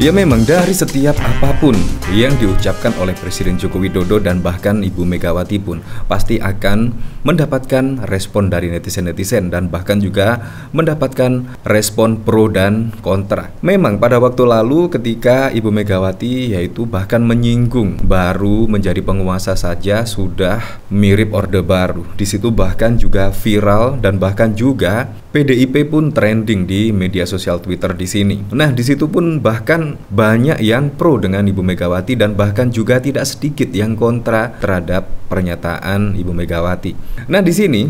Ya memang dari setiap apapun yang diucapkan oleh Presiden Joko Widodo dan bahkan Ibu Megawati pun pasti akan mendapatkan respon dari netizen-netizen dan bahkan juga mendapatkan respon pro dan kontra. Memang pada waktu lalu ketika Ibu Megawati yaitu bahkan menyinggung baru menjadi penguasa saja sudah mirip Orde Baru. Di situ bahkan juga viral dan bahkan juga PDIP pun trending di media sosial Twitter di sini. Nah, di situ pun bahkan banyak yang pro dengan Ibu Megawati dan bahkan juga tidak sedikit yang kontra terhadap pernyataan Ibu Megawati. Nah, di sini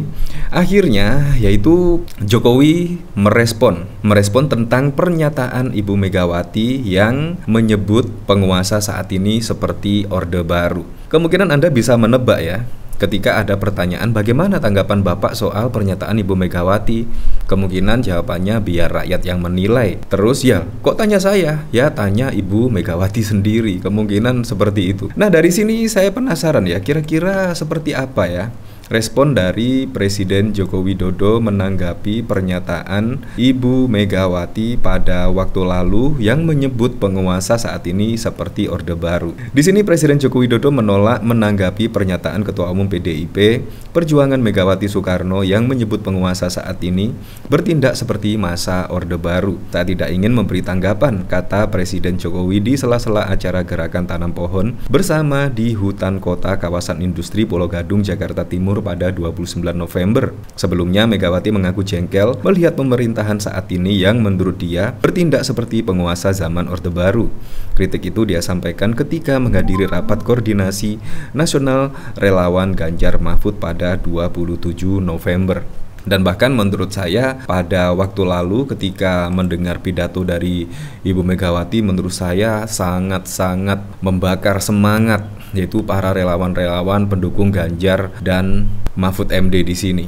akhirnya yaitu Jokowi merespon tentang pernyataan Ibu Megawati yang menyebut penguasa saat ini seperti Orde Baru. Kemungkinan Anda bisa menebak ya. Ketika ada pertanyaan bagaimana tanggapan Bapak soal pernyataan Ibu Megawati, kemungkinan jawabannya biar rakyat yang menilai. Terus ya, kok tanya saya? Ya tanya Ibu Megawati sendiri, kemungkinan seperti itu. Nah dari sini saya penasaran ya, kira-kira seperti apa ya respon dari Presiden Joko Widodo menanggapi pernyataan Ibu Megawati pada waktu lalu yang menyebut penguasa saat ini seperti Orde Baru. Di sini Presiden Joko Widodo menolak menanggapi pernyataan Ketua Umum PDIP Perjuangan Megawati Soekarno yang menyebut penguasa saat ini bertindak seperti masa Orde Baru. Tak tidak ingin memberi tanggapan, kata Presiden Jokowi di sela-sela acara gerakan tanam pohon bersama di hutan kota kawasan industri Pulau Gadung, Jakarta Timur pada 29 November. Sebelumnya Megawati mengaku jengkel melihat pemerintahan saat ini yang menurut dia bertindak seperti penguasa zaman Orde Baru. Kritik itu dia sampaikan ketika menghadiri rapat koordinasi nasional relawan Ganjar Mahfud pada 27 November. Dan bahkan menurut saya pada waktu lalu ketika mendengar pidato dari Ibu Megawati, menurut saya sangat-sangat membakar semangat yaitu para relawan-relawan pendukung Ganjar dan Mahfud MD di sini.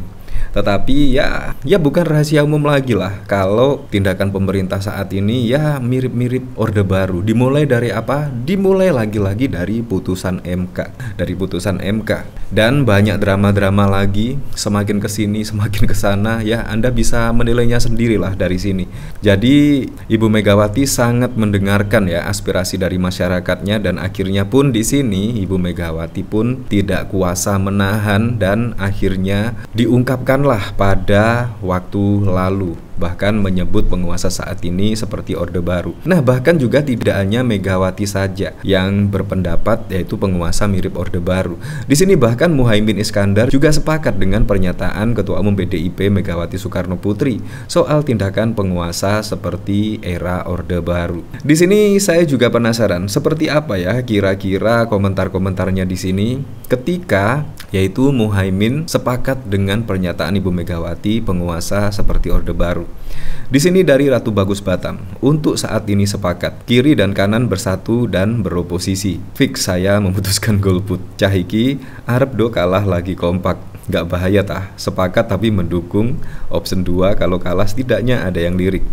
Tetapi ya bukan rahasia umum lagi lah kalau tindakan pemerintah saat ini ya mirip-mirip Orde Baru. Dimulai dari apa? Dimulai lagi-lagi dari putusan MK. Dan banyak drama-drama lagi, semakin kesini semakin kesana ya Anda bisa menilainya sendirilah dari sini. Jadi Ibu Megawati sangat mendengarkan ya aspirasi dari masyarakatnya dan akhirnya pun di sini Ibu Megawati pun tidak kuasa menahan dan akhirnya diungkapkan pada waktu lalu, bahkan menyebut penguasa saat ini seperti Orde Baru. Nah bahkan juga tidak hanya Megawati saja yang berpendapat yaitu penguasa mirip Orde Baru. Di sini bahkan Muhaimin Iskandar juga sepakat dengan pernyataan Ketua Umum PDIP Megawati Soekarno Putri soal tindakan penguasa seperti era Orde Baru. Di sini saya juga penasaran seperti apa ya kira-kira komentar-komentarnya di sini ketika yaitu Muhaimin sepakat dengan pernyataan Ibu Megawati penguasa seperti Orde Baru. Di sini dari Ratu Bagus Batam, untuk saat ini sepakat, kiri dan kanan bersatu dan beroposisi. Fix saya memutuskan golput. Cahiki, arep do kalah lagi kompak. Gak bahaya tah, sepakat tapi mendukung. Option 2 kalau kalah setidaknya ada yang lirik.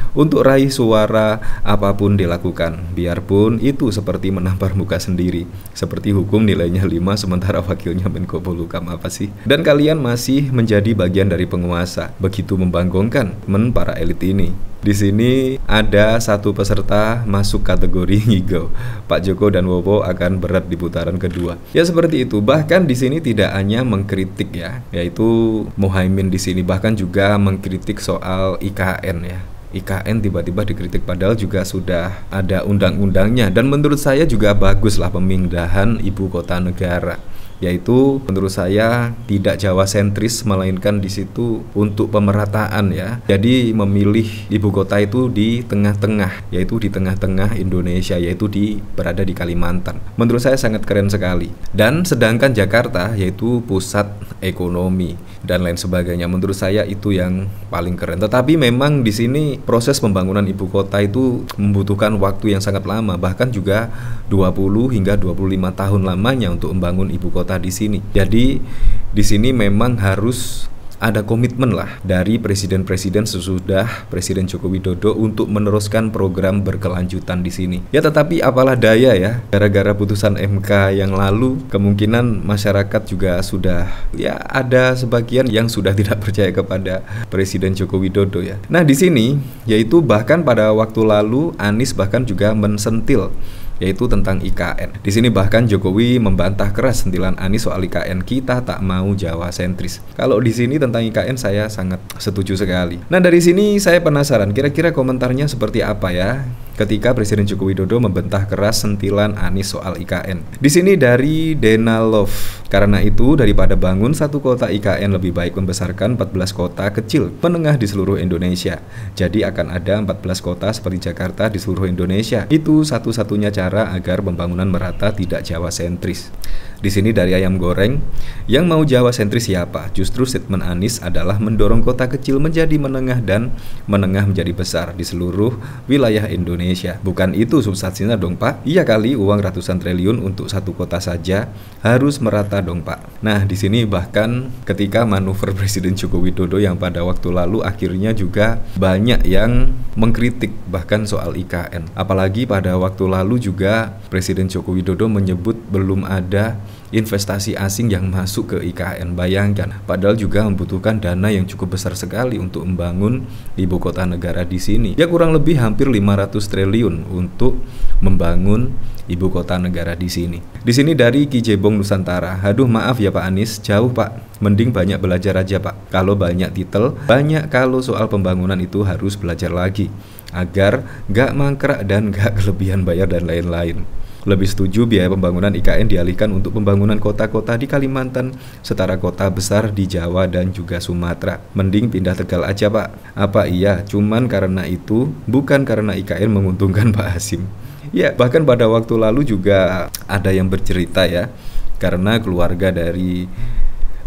Untuk raih suara apapun dilakukan, biarpun itu seperti menampar muka sendiri. Seperti hukum nilainya 5 sementara wakilnya Menko Polhukam apa sih? Dan kalian masih menjadi bagian dari penguasa. Begitu membanggakan para elit ini. Di sini ada satu peserta masuk kategori ngigau. Pak Joko dan Wowo akan berat di putaran kedua. Ya seperti itu. Bahkan di sini tidak hanya mengkritik ya, yaitu Muhaimin di sini bahkan juga mengkritik soal IKN ya. IKN tiba-tiba dikritik padahal juga sudah ada undang-undangnya dan menurut saya juga baguslah pemindahan ibu kota negara. Yaitu menurut saya tidak Jawa sentris melainkan di situ untuk pemerataan ya. Jadi memilih ibu kota itu di tengah-tengah, yaitu di tengah-tengah Indonesia, yaitu berada di Kalimantan. Menurut saya sangat keren sekali. Dan sedangkan Jakarta yaitu pusat ekonomi dan lain sebagainya. Menurut saya itu yang paling keren. Tetapi memang di sini proses pembangunan ibu kota itu membutuhkan waktu yang sangat lama, bahkan juga 20 hingga 25 tahun lamanya untuk membangun ibu kota di sini. Jadi di sini memang harus ada komitmen lah dari presiden-presiden sesudah Presiden Joko Widodo untuk meneruskan program berkelanjutan di sini. Ya tetapi apalah daya ya, gara-gara putusan MK yang lalu kemungkinan masyarakat juga sudah ya ada sebagian yang sudah tidak percaya kepada Presiden Joko Widodo ya. Nah di sini yaitu bahkan pada waktu lalu Anies bahkan juga mensentil yaitu tentang IKN. Di sini bahkan Jokowi membantah keras sentilan Anies soal IKN, kita tak mau Jawa sentris. Kalau di sini tentang IKN saya sangat setuju sekali. Nah dari sini saya penasaran kira-kira komentarnya seperti apa ya ketika Presiden Joko Widodo membantah keras sentilan Anies soal IKN. Di sini dari Dena Love, karena itu daripada bangun satu kota IKN lebih baik membesarkan 14 kota kecil menengah di seluruh Indonesia. Jadi akan ada 14 kota seperti Jakarta di seluruh Indonesia. Itu satu-satunya cara agar pembangunan merata tidak Jawa sentris. Di sini dari Ayam Goreng, yang mau Jawa sentris siapa? Justru statement Anies adalah mendorong kota kecil menjadi menengah dan menengah menjadi besar di seluruh wilayah Indonesia. Bukan itu substansinya dong Pak? Iya kali uang ratusan triliun untuk satu kota saja harus merata dong Pak. Nah di sini bahkan ketika manuver Presiden Joko Widodo yang pada waktu lalu akhirnya juga banyak yang mengkritik bahkan soal IKN. Apalagi pada waktu lalu juga Presiden Joko Widodo menyebut belum ada investasi asing yang masuk ke IKN. Bayangkan, padahal juga membutuhkan dana yang cukup besar sekali untuk membangun ibu kota negara di sini. Ya kurang lebih hampir 500 triliun untuk membangun ibu kota negara di sini. Di sini dari Ki Jebong Nusantara. Aduh maaf ya Pak Anies, jauh Pak. Mending banyak belajar aja Pak. Kalau banyak titel, banyak kalau soal pembangunan itu harus belajar lagi agar gak mangkrak dan gak kelebihan bayar dan lain-lain. Lebih setuju biaya pembangunan IKN dialihkan untuk pembangunan kota-kota di Kalimantan setara kota besar di Jawa dan juga Sumatera. Mending pindah Tegal aja Pak. Apa iya cuman karena itu, bukan karena IKN menguntungkan Pak Hasim? Ya bahkan pada waktu lalu juga ada yang bercerita ya, karena keluarga dari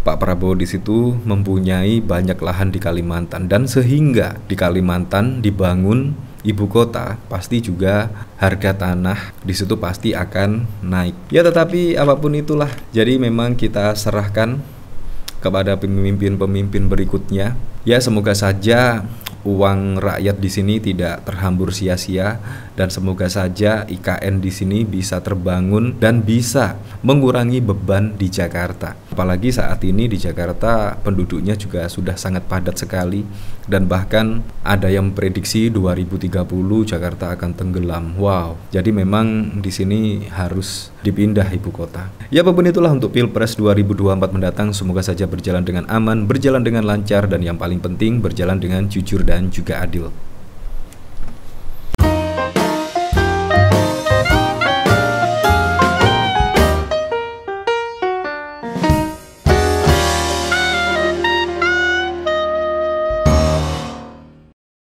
Pak Prabowo di situ mempunyai banyak lahan di Kalimantan, dan sehingga di Kalimantan dibangun ibu kota, pasti juga harga tanah di situ pasti akan naik. Ya tetapi apapun itulah, jadi memang kita serahkan kepada pemimpin-pemimpin berikutnya. Ya semoga saja uang rakyat di sini tidak terhambur sia-sia, dan semoga saja IKN di sini bisa terbangun dan bisa mengurangi beban di Jakarta. Apalagi saat ini di Jakarta penduduknya juga sudah sangat padat sekali, dan bahkan ada yang memprediksi 2030 Jakarta akan tenggelam. Wow, jadi memang di sini harus dipindah ibu kota. Ya apapun itulah untuk Pilpres 2024 mendatang, semoga saja berjalan dengan aman, berjalan dengan lancar, dan yang paling penting berjalan dengan jujur dan juga adil.